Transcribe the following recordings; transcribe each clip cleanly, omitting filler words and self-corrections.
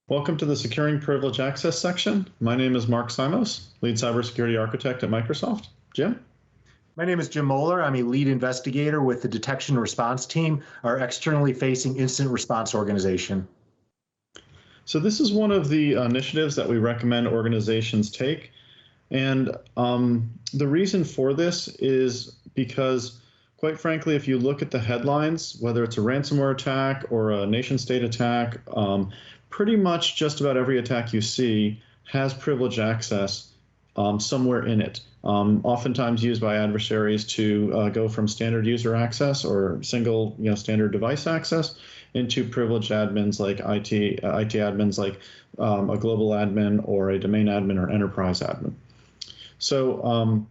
Welcome to the Securing Privilege Access section. My name is Mark Simos, Lead Cybersecurity Architect at Microsoft. Jim? My name is Jim Moeller. I'm a lead investigator with the Detection and Response Team, our externally facing incident response organization. So this is one of the initiatives that we recommend organizations take. And the reason for this is because, quite frankly, if you look at the headlines, whether it's a ransomware attack or a nation-state attack, pretty much just about every attack you see has privileged access somewhere in it. Oftentimes used by adversaries to go from standard user access or single, standard device access into privileged admins like IT admins like a global admin or a domain admin or enterprise admin. So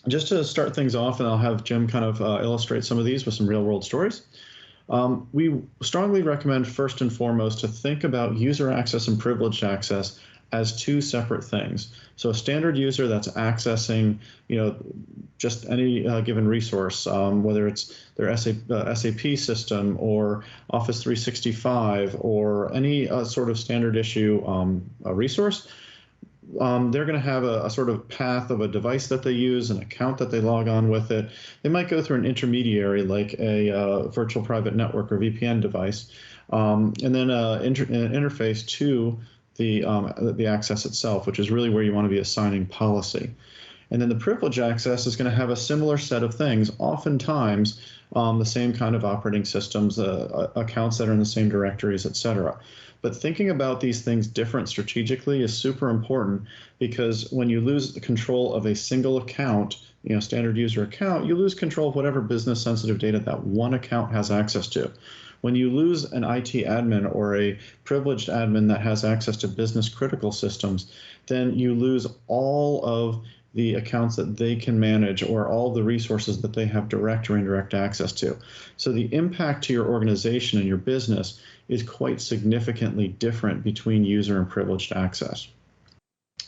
just to start things off, and I'll have Jim kind of illustrate some of these with some real world stories. We strongly recommend first and foremost to think about user access and privileged access as two separate things. So a standard user that's accessing, just any given resource, whether it's their SAP system or Office 365 or any sort of standard issue resource, they're going to have a sort of path of a device that they use, an account that they log on with it. They might go through an intermediary like a virtual private network or VPN device, and then an interface to the access itself, which is really where you want to be assigning policy. And then the privilege access is going to have a similar set of things, oftentimes the same kind of operating systems, accounts that are in the same directories, et cetera. But thinking about these things different strategically is super important, because when you lose the control of a single account, standard user account, you lose control of whatever business sensitive data that one account has access to. When you lose an IT admin or a privileged admin that has access to business critical systems, then you lose all of the accounts that they can manage or all the resources that they have direct or indirect access to. So the impact to your organization and your business is quite significantly different between user and privileged access.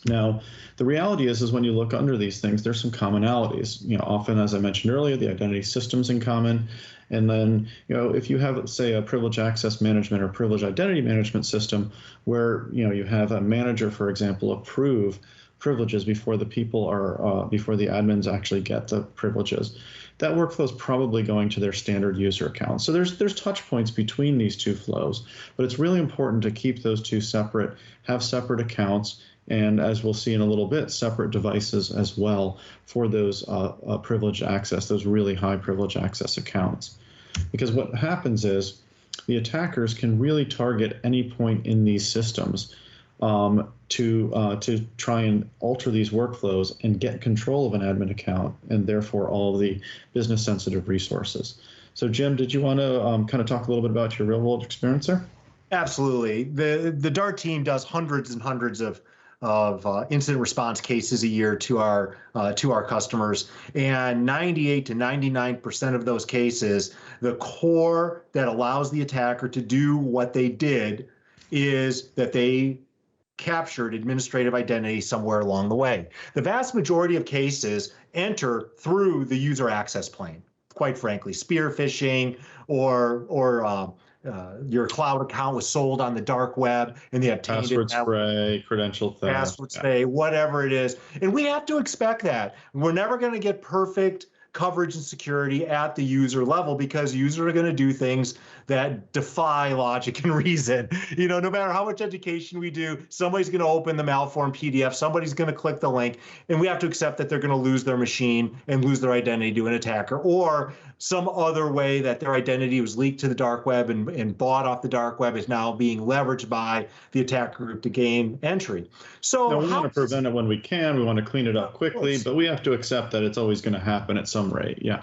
Now, the reality is when you look under these things, there's some commonalities. Often, as I mentioned earlier, the identity system's in common. And then, if you have, say, a privileged access management or privileged identity management system where, you have a manager, for example, approve privileges before the people are, before the admins actually get the privileges, that workflow is probably going to their standard user account. So there's touch points between these two flows, but it's really important to keep those two separate, have separate accounts, and as we'll see in a little bit, separate devices as well for those privileged access, those really high privilege access accounts. Because what happens is the attackers can really target any point in these systems to try and alter these workflows and get control of an admin account and therefore all of the business sensitive resources. So Jim, did you want to kind of talk a little bit about your real world experience there? Absolutely. The DART team does hundreds and hundreds of incident response cases a year to our customers, and 98 to 99% of those cases, the core that allows the attacker to do what they did is that they captured administrative identity somewhere along the way. The vast majority of cases enter through the user access plane, quite frankly, spear phishing or your cloud account was sold on the dark web and they obtained password spray, credential theft, password spray, whatever it is. And we have to expect that. We're never going to get perfect coverage and security at the user level because users are going to do things that defy logic and reason. No matter how much education we do, somebody's going to open the malformed PDF, somebody's going to click the link, and we have to accept that they're going to lose their machine and lose their identity to an attacker, or some other way that their identity was leaked to the dark web and bought off the dark web is now being leveraged by the attacker group to gain entry. So we want to prevent it when we can. We want to clean it up quickly, but we have to accept that it's always going to happen at some rate. Yeah.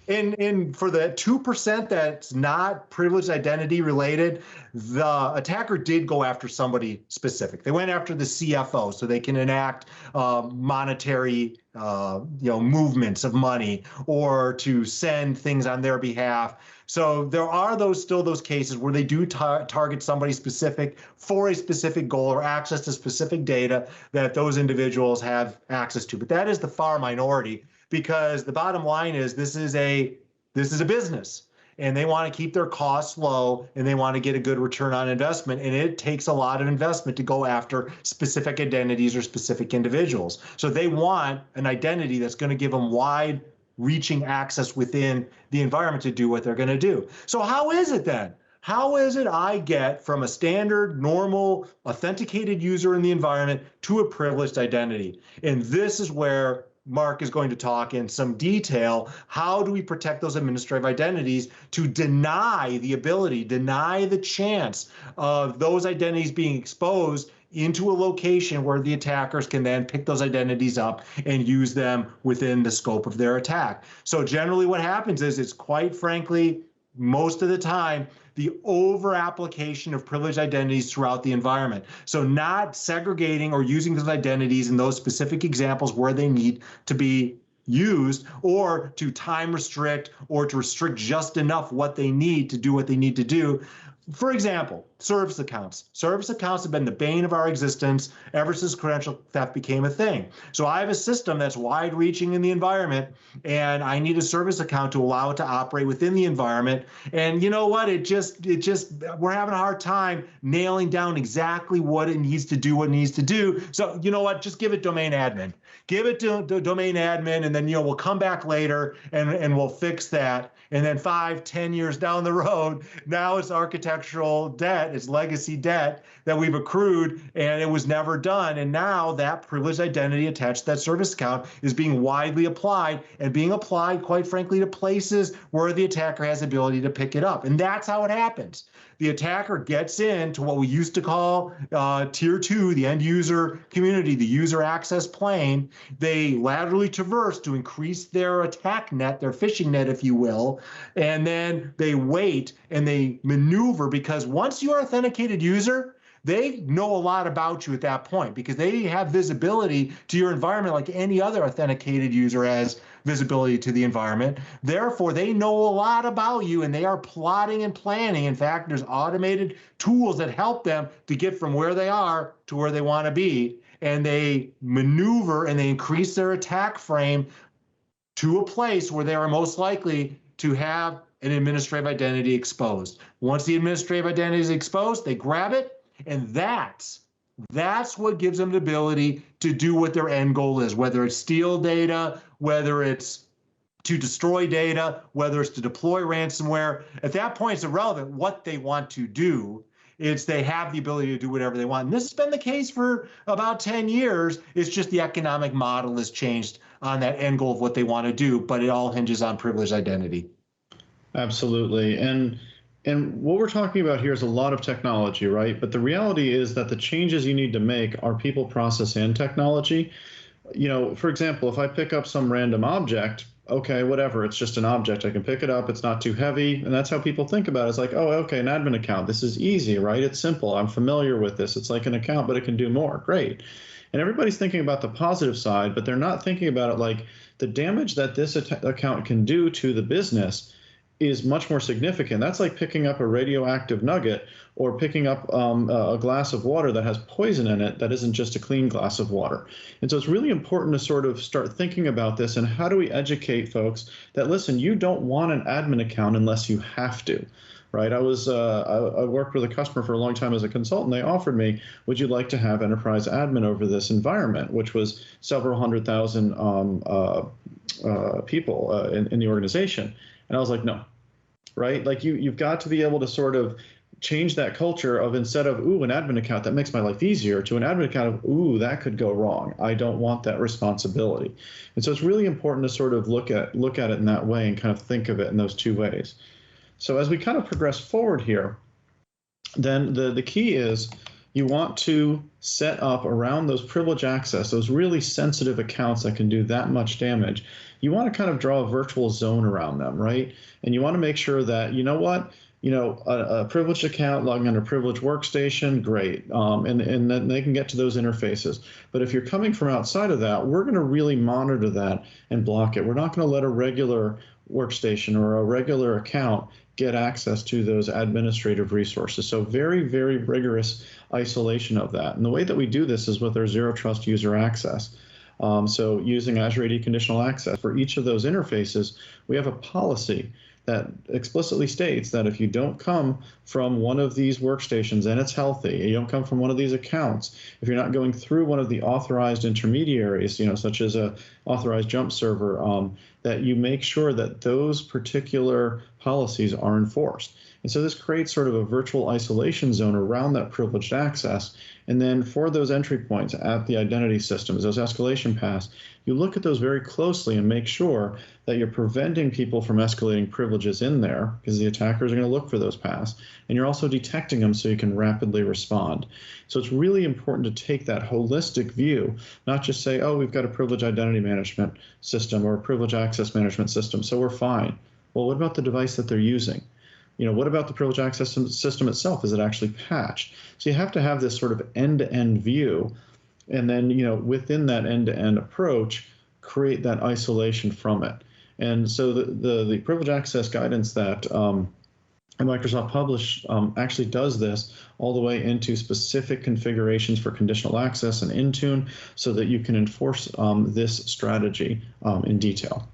And for the 2% that's not privileged identity related, the attacker did go after somebody specific. They went after the CFO so they can enact monetary movements of money or to send things on their behalf. So there are still those cases where they do target somebody specific for a specific goal or access to specific data that those individuals have access to. But that is the far minority, because the bottom line is this is a business. and they want to keep their costs low, and they want to get a good return on investment. And it takes a lot of investment to go after specific identities or specific individuals. So they want an identity that's going to give them wide reaching access within the environment to do what they're going to do. So how is it then? How is it I get from a standard, normal, authenticated user in the environment to a privileged identity? And this is where Mark is going to talk in some detail. How do we protect those administrative identities to deny the ability, deny the chance of those identities being exposed into a location where the attackers can then pick those identities up and use them within the scope of their attack? So generally what happens is, it's quite frankly, most of the time, the over application of privileged identities throughout the environment. So not segregating or using those identities in those specific examples where they need to be used, or to time restrict, or to restrict just enough what they need to do what they need to do. For example, service accounts. Service accounts have been the bane of our existence ever since credential theft became a thing. So I have a system that's wide reaching in the environment, and I need a service account to allow it to operate within the environment. And you know what? We're having a hard time nailing down exactly what it needs to do, So you know what? Just give it domain admin. Give it to domain admin, and then we'll come back later and we'll fix that. And then 5-10 years down the road, now it's architectural debt, it's legacy debt that we've accrued, and it was never done. And now that privileged identity attached to that service account is being widely applied, and being applied, quite frankly, to places where the attacker has the ability to pick it up. And that's how it happens. The attacker gets into what we used to call tier 2, the end user community, the user access plane. They laterally traverse to increase their attack net, their phishing net, if you will, and then they wait and they maneuver, because once you're an authenticated user, they know a lot about you at that point, because they have visibility to your environment like any other authenticated user has visibility to the environment. Therefore, they know a lot about you, and they are plotting and planning. In fact, there's automated tools that help them to get from where they are to where they want to be. And they maneuver and they increase their attack frame to a place where they are most likely to have an administrative identity exposed. Once the administrative identity is exposed, they grab it, and that's what gives them the ability to do what their end goal is, whether it's steal data, whether it's to destroy data, whether it's to deploy ransomware. At that point, it's irrelevant what they want to do. It's they have the ability to do whatever they want. And this has been the case for about 10 years. It's just the economic model has changed on that end goal of what they want to do, but it all hinges on privileged identity. Absolutely. And what we're talking about here is a lot of technology, right? But the reality is that the changes you need to make are people, process, and technology. For example, if I pick up some random object, okay, whatever, it's just an object. I can pick it up. It's not too heavy. And that's how people think about it. It's like, oh, okay, an admin account. This is easy, right? It's simple. I'm familiar with this. It's like an account, but it can do more. Great. And everybody's thinking about the positive side, but they're not thinking about it like the damage that this account can do to the business is much more significant. That's like picking up a radioactive nugget or picking up a glass of water that has poison in it that isn't just a clean glass of water. And so it's really important to sort of start thinking about this, and how do we educate folks that, listen, you don't want an admin account unless you have to, right? I worked with a customer for a long time as a consultant. They offered me, would you like to have enterprise admin over this environment, which was several 100,000 people in the organization. And I was like, no, right? Like you've got to be able to sort of change that culture of, instead of, ooh, an admin account that makes my life easier, to an admin account of, ooh, that could go wrong. I don't want that responsibility. And so it's really important to sort of look at it in that way and kind of think of it in those two ways. So as we kind of progress forward here, then the key is you want to set up around those privilege access, those really sensitive accounts that can do that much damage. You want to kind of draw a virtual zone around them, right? And you want to make sure that, a privileged account logging on a privileged workstation, great. And then they can get to those interfaces. But if you're coming from outside of that, we're going to really monitor that and block it. We're not going to let a regular workstation or a regular account get access to those administrative resources. So very, very rigorous isolation of that. And the way that we do this is with our zero trust user access. So using Azure AD conditional access for each of those interfaces, we have a policy that explicitly states that if you don't come from one of these workstations and it's healthy, you don't come from one of these accounts, if you're not going through one of the authorized intermediaries, such as a authorized jump server, that you make sure that those particular policies are enforced. And so this creates sort of a virtual isolation zone around that privileged access. And then for those entry points at the identity systems, those escalation paths, you look at those very closely and make sure that you're preventing people from escalating privileges in there, because the attackers are going to look for those paths. And you're also detecting them so you can rapidly respond. So it's really important to take that holistic view, not just say, oh, we've got a privilege identity management system or a privilege access management system, so we're fine. Well, what about the device that they're using? What about the privilege access system itself? Is it actually patched? So you have to have this sort of end-to-end view, and then, within that end-to-end approach, create that isolation from it. And so the privilege access guidance that Microsoft published actually does this all the way into specific configurations for conditional access and Intune, so that you can enforce this strategy in detail.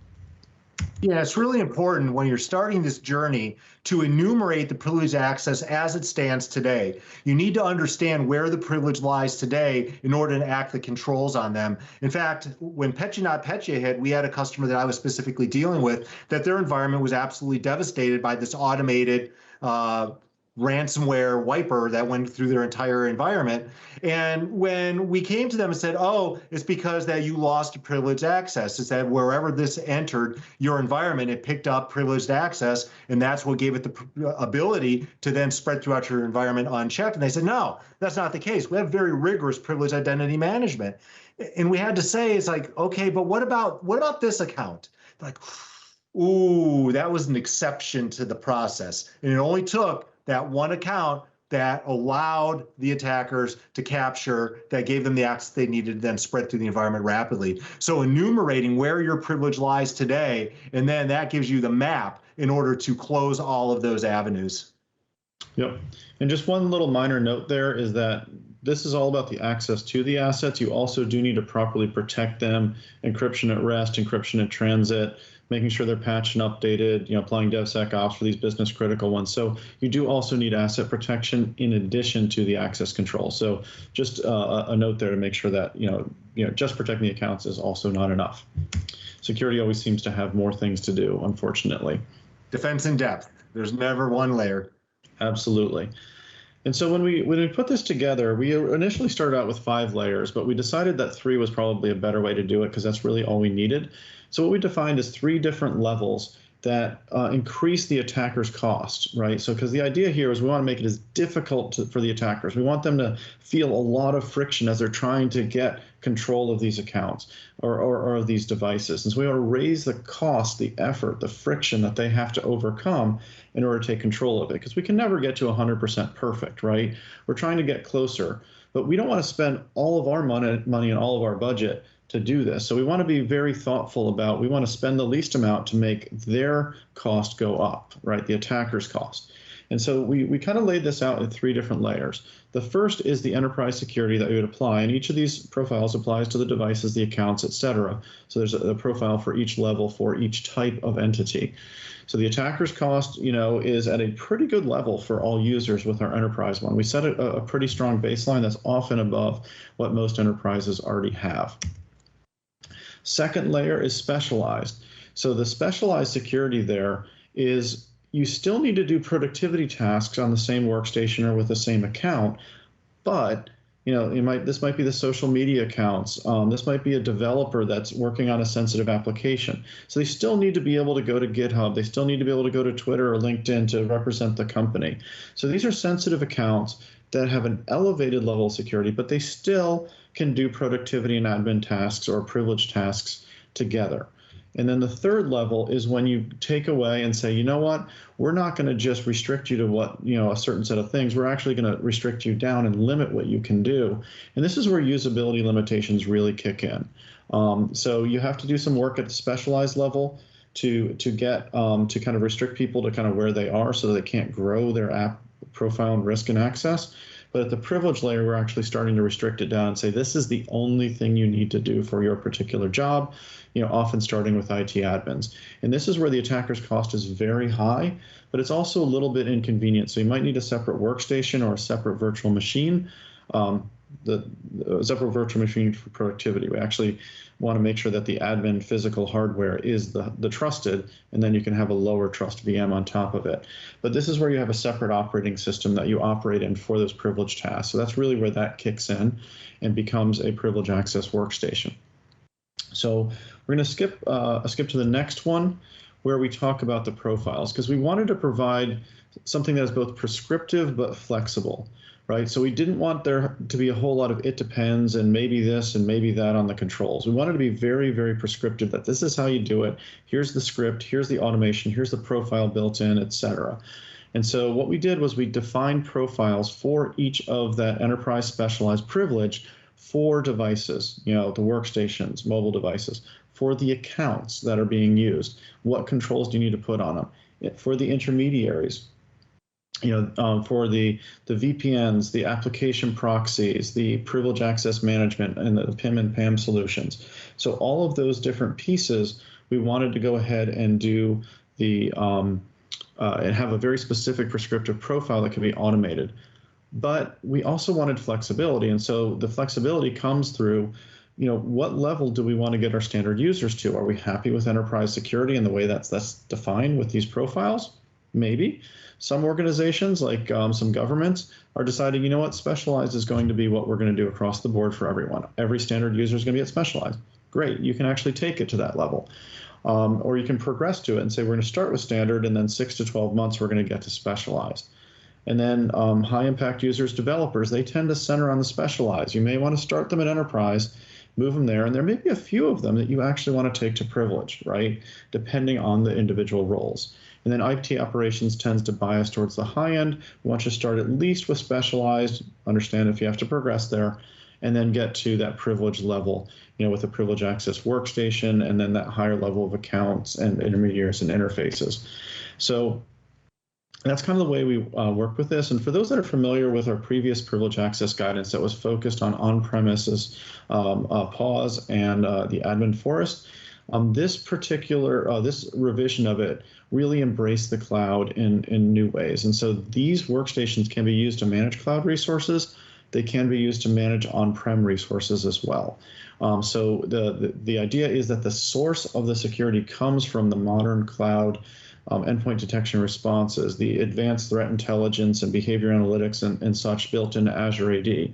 Yeah, it's really important when you're starting this journey to enumerate the privileged access as it stands today. You need to understand where the privilege lies today in order to act the controls on them. In fact, when Petya Not Petya hit, we had a customer that I was specifically dealing with that their environment was absolutely devastated by this automated ransomware wiper that went through their entire environment. And when we came to them and said, oh, it's because that you lost privileged access, it's that wherever this entered your environment, it picked up privileged access, and that's what gave it the ability to then spread throughout your environment unchecked. And they said, no, that's not the case. We have very rigorous privileged identity management. And we had to say, it's like, okay, but what about this account? Like, ooh, that was an exception to the process. And it only took that one account that allowed the attackers to capture, that gave them the access they needed to then spread through the environment rapidly. So enumerating where your privilege lies today, and then that gives you the map in order to close all of those avenues. Yep. And just one little minor note there is that this is all about the access to the assets. You also do need to properly protect them, encryption at rest, encryption at transit, making sure they're patched and updated, applying DevSecOps for these business critical ones. So you do also need asset protection in addition to the access control. So just a note there to make sure that, just protecting the accounts is also not enough. Security always seems to have more things to do, unfortunately. Defense in depth. There's never one layer. Absolutely. And so when we put this together, we initially started out with 5 layers, but we decided that 3 was probably a better way to do it because that's really all we needed. So what we defined is 3 different levels that increase the attacker's cost, right? So because the idea here is we want to make it as difficult for the attackers. We want them to feel a lot of friction as they're trying to get control of these accounts or of these devices. And so we want to raise the cost, the effort, the friction that they have to overcome in order to take control of it, because we can never get to 100% perfect, right? We're trying to get closer, but we don't want to spend all of our money and all of our budget to do this. So we want to be very thoughtful about, we want to spend the least amount to make their cost go up, right? The attacker's cost. And so we kind of laid this out in 3 different layers. The first is the enterprise security that we would apply, and each of these profiles applies to the devices, the accounts, etc. So there's a profile for each level for each type of entity. So the attacker's cost, is at a pretty good level for all users with our enterprise one. We set a pretty strong baseline that's often above what most enterprises already have. Second layer is specialized. So the specialized security there is you still need to do productivity tasks on the same workstation or with the same account, but this might be the social media accounts. This might be a developer that's working on a sensitive application. So they still need to be able to go to GitHub. They still need to be able to go to Twitter or LinkedIn to represent the company. So these are sensitive accounts that have an elevated level of security, but they still can do productivity and admin tasks or privilege tasks together. And then the third level is when you take away and say, you know what, we're not going to just restrict you to what, a certain set of things. We're actually going to restrict you down and limit what you can do. And this is where usability limitations really kick in. So you have to do some work at the specialized level to get to kind of restrict people to kind of where they are so that they can't grow their app profile and risk and access. But at the privilege layer, we're actually starting to restrict it down and say, this is the only thing you need to do for your particular job, often starting with IT admins. And this is where the attacker's cost is very high, but it's also a little bit inconvenient. So you might need a separate workstation or a separate virtual machine. The separate virtual machine for productivity. We actually want to make sure that the admin physical hardware is the trusted, and then you can have a lower trust VM on top of it. But this is where you have a separate operating system that you operate in for those privilege tasks. So that's really where that kicks in and becomes a privilege access workstation. So we're going to skip to the next one, where we talk about the profiles, because we wanted to provide something that is both prescriptive but flexible. Right, so we didn't want there to be a whole lot of it depends and maybe this and maybe that on the controls. We wanted to be very, very prescriptive, that this is how you do it. Here's the script, here's the automation, here's the profile built in, etc. And so what we did was we defined profiles for each of that enterprise specialized privilege for devices, the workstations, mobile devices, for the accounts that are being used. What controls do you need to put on them? For the intermediaries, for the VPNs, the application proxies, the privilege access management, and the PIM and PAM solutions. So all of those different pieces, we wanted to go ahead and do and have a very specific prescriptive profile that can be automated. But we also wanted flexibility, and so the flexibility comes through, what level do we want to get our standard users to? Are we happy with enterprise security and the way that's defined with these profiles? Maybe. Some organizations, like some governments, are deciding, specialized is going to be what we're going to do across the board for everyone. Every standard user is going to be at specialized. Great, you can actually take it to that level. Or you can progress to it and say, we're going to start with standard, and then 6 to 12 months, we're going to get to specialized. And then high impact users, developers, they tend to center on the specialized. You may want to start them at enterprise, move them there, and there may be a few of them that you actually want to take to privilege, right? Depending on the individual roles. And then IT operations tends to bias towards the high end. We want you to start at least with specialized, understand if you have to progress there, and then get to that privilege level, with a privilege access workstation, and then that higher level of accounts and intermediaries and interfaces. So that's kind of the way we work with this. And for those that are familiar with our previous privilege access guidance that was focused on-premises PAWS and the admin forest, this particular, this revision of it really embraced the cloud in new ways. And so these workstations can be used to manage cloud resources. They can be used to manage on-prem resources as well. So the idea is that the source of the security comes from the modern cloud endpoint detection responses, the advanced threat intelligence and behavior analytics and such built into Azure AD.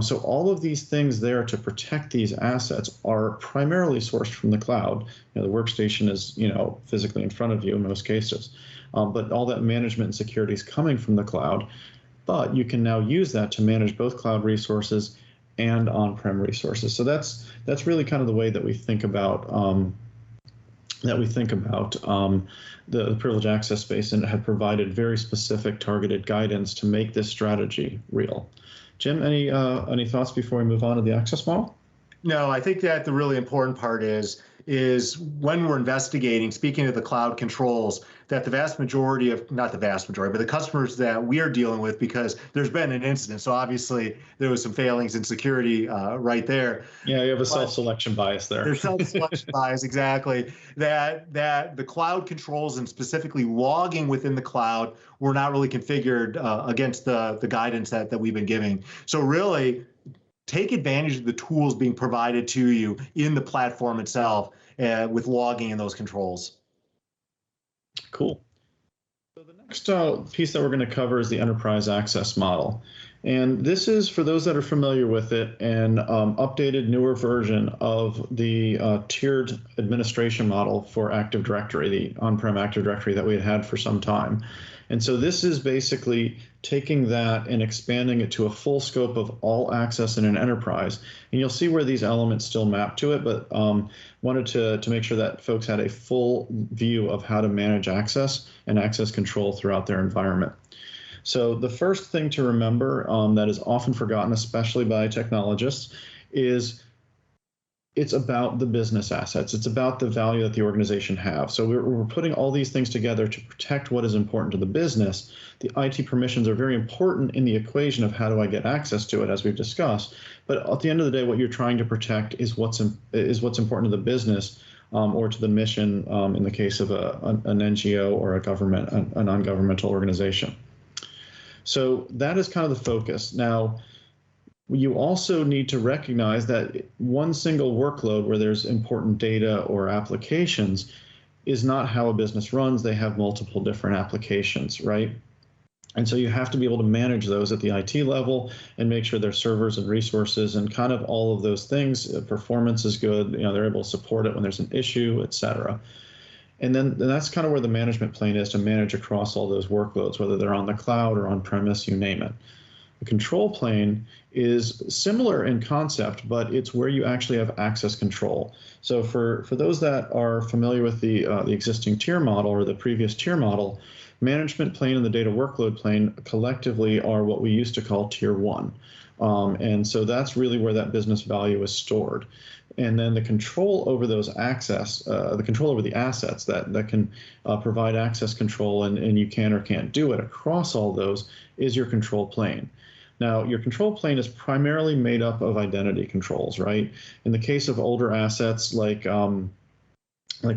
So all of these things there to protect these assets are primarily sourced from the cloud. The workstation is, physically in front of you in most cases, but all that management and security is coming from the cloud. But you can now use that to manage both cloud resources and on-prem resources. So that's really kind of the way that we think about the privilege access space, and have provided very specific targeted guidance to make this strategy real. Jim, any thoughts before we move on to the access model? No, I think that the really important part is when we're investigating, speaking of the cloud controls, that the vast majority of, not the vast majority, but the customers that we are dealing with, because there's been an incident, so obviously there was some failings in security right there. Yeah, you have a self-selection bias there. There's self-selection bias, exactly. That the cloud controls, and specifically logging within the cloud, were not really configured against the guidance that we've been giving. So really, take advantage of the tools being provided to you in the platform itself with logging and those controls. Cool. So the next piece that we're going to cover is the enterprise access model. And this is, for those that are familiar with it, an updated, newer version of the tiered administration model for Active Directory, the on-prem Active Directory that we had for some time. And so this is basically taking that and expanding it to a full scope of all access in an enterprise. And you'll see where these elements still map to it, but wanted to make sure that folks had a full view of how to manage access and access control throughout their environment. So the first thing to remember that is often forgotten, especially by technologists, is it's about the business assets. It's about the value that the organization have. So we're putting all these things together to protect what is important to the business. The IT permissions are very important in the equation of how do I get access to it, as we've discussed. But at the end of the day, what you're trying to protect is what's important to the business, or to the mission, in the case of an NGO or a non-governmental organization. So that is kind of the focus. Now, you also need to recognize that one single workload where there's important data or applications is not how a business runs. They have multiple different applications, right? And so you have to be able to manage those at the IT level and make sure their servers and resources and kind of all of those things, performance is good, they're able to support it when there's an issue, et cetera. And then that's kind of where the management plane is, to manage across all those workloads, whether they're on the cloud or on premise, you name it. The control plane is similar in concept, but it's where you actually have access control. So for those that are familiar with the existing tier model or the previous tier model, management plane and the data workload plane collectively are what we used to call tier 1. And so that's really where that business value is stored. And then the control over those the control over the assets that can provide access control, and you can or can't do it across all those, is your control plane. Now, your control plane is primarily made up of identity controls, right? In the case of older assets like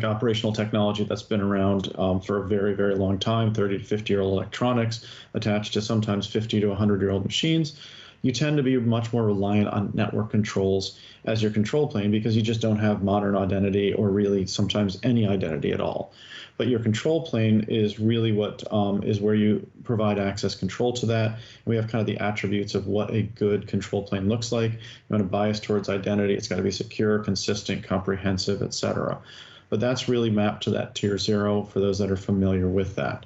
operational technology that's been around for a very, very long time, 30 to 50-year-old electronics attached to sometimes 50 to 100-year-old machines, you tend to be much more reliant on network controls as your control plane because you just don't have modern identity or really sometimes any identity at all. But your control plane is really what is where you provide access control to that. And we have kind of the attributes of what a good control plane looks like. You want to bias towards identity. It's got to be secure, consistent, comprehensive, et cetera. But that's really mapped to that tier 0 for those that are familiar with that.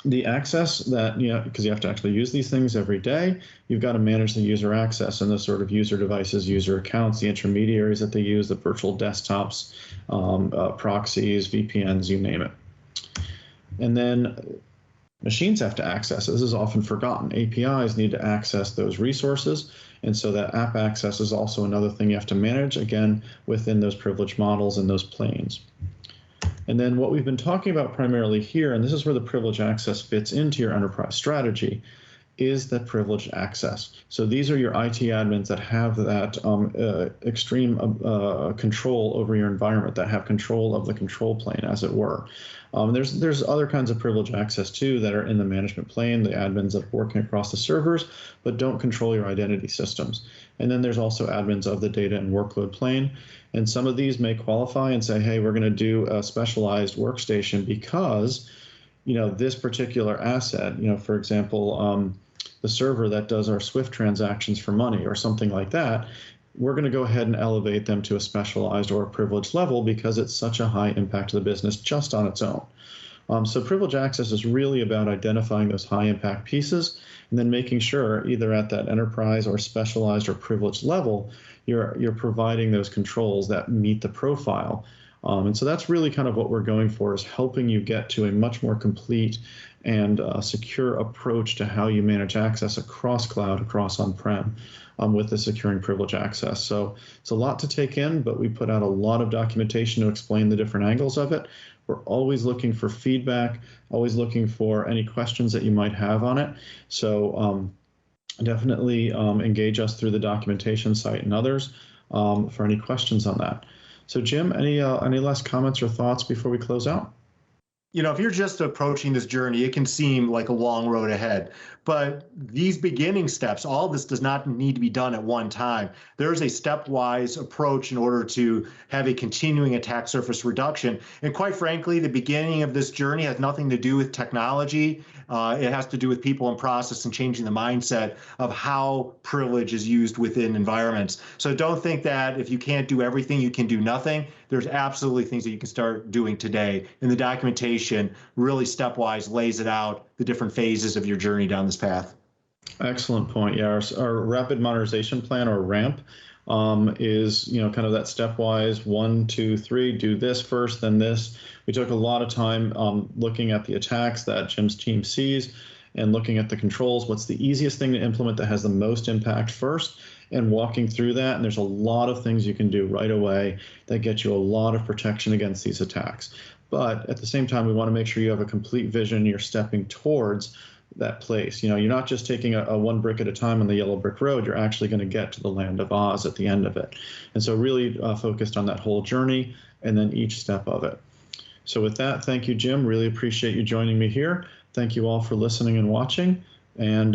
The access that, because you have to actually use these things every day, you've got to manage the user access and the sort of user devices, user accounts, the intermediaries that they use, the virtual desktops, proxies, VPNs, you name it. And then machines have to access. This is often forgotten. APIs need to access those resources. And so that app access is also another thing you have to manage, again, within those privilege models and those planes. And then what we've been talking about primarily here, and this is where the privilege access fits into your enterprise strategy, is that privileged access. So these are your IT admins that have that extreme control over your environment, that have control of the control plane, as it were. There's other kinds of privileged access too that are in the management plane, the admins that are working across the servers, but don't control your identity systems. And then there's also admins of the data and workload plane. And some of these may qualify and say, hey, we're going to do a specialized workstation because, this particular asset, for example, the server that does our SWIFT transactions for money or something like that, we're going to go ahead and elevate them to a specialized or a privileged level because it's such a high impact to the business just on its own. So privilege access is really about identifying those high impact pieces and then making sure either at that enterprise or specialized or privileged level, you're providing those controls that meet the profile. And so that's really kind of what we're going for, is helping you get to a much more complete and secure approach to how you manage access across cloud, across on-prem, with the securing privilege access. So it's a lot to take in, but we put out a lot of documentation to explain the different angles of it. We're always looking for feedback, always looking for any questions that you might have on it. So definitely engage us through the documentation site and others for any questions on that. So Jim, any last comments or thoughts before we close out? If you're just approaching this journey, it can seem like a long road ahead. But these beginning steps, all this does not need to be done at one time. There's a stepwise approach in order to have a continuing attack surface reduction. And quite frankly, the beginning of this journey has nothing to do with technology. It has to do with people and process and changing the mindset of how privilege is used within environments. So don't think that if you can't do everything, you can do nothing. There's absolutely things that you can start doing today. And the documentation really stepwise lays it out, the different phases of your journey down this path. Excellent point. Yeah, our rapid modernization plan, or RAMP, is kind of that stepwise 1, 2, 3. Do this first, then this. We took a lot of time looking at the attacks that Jim's team sees and looking at the controls. What's the easiest thing to implement that has the most impact first? and walking through that. And there's a lot of things you can do right away that get you a lot of protection against these attacks. But at the same time, we want to make sure you have a complete vision. You're stepping towards that place. You're not just taking a one brick at a time on the yellow brick road. You're actually going to get to the land of Oz at the end of it. And so really focused on that whole journey and then each step of it. So with that, thank you, Jim. Really appreciate you joining me here. Thank you all for listening and watching, and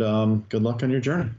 good luck on your journey.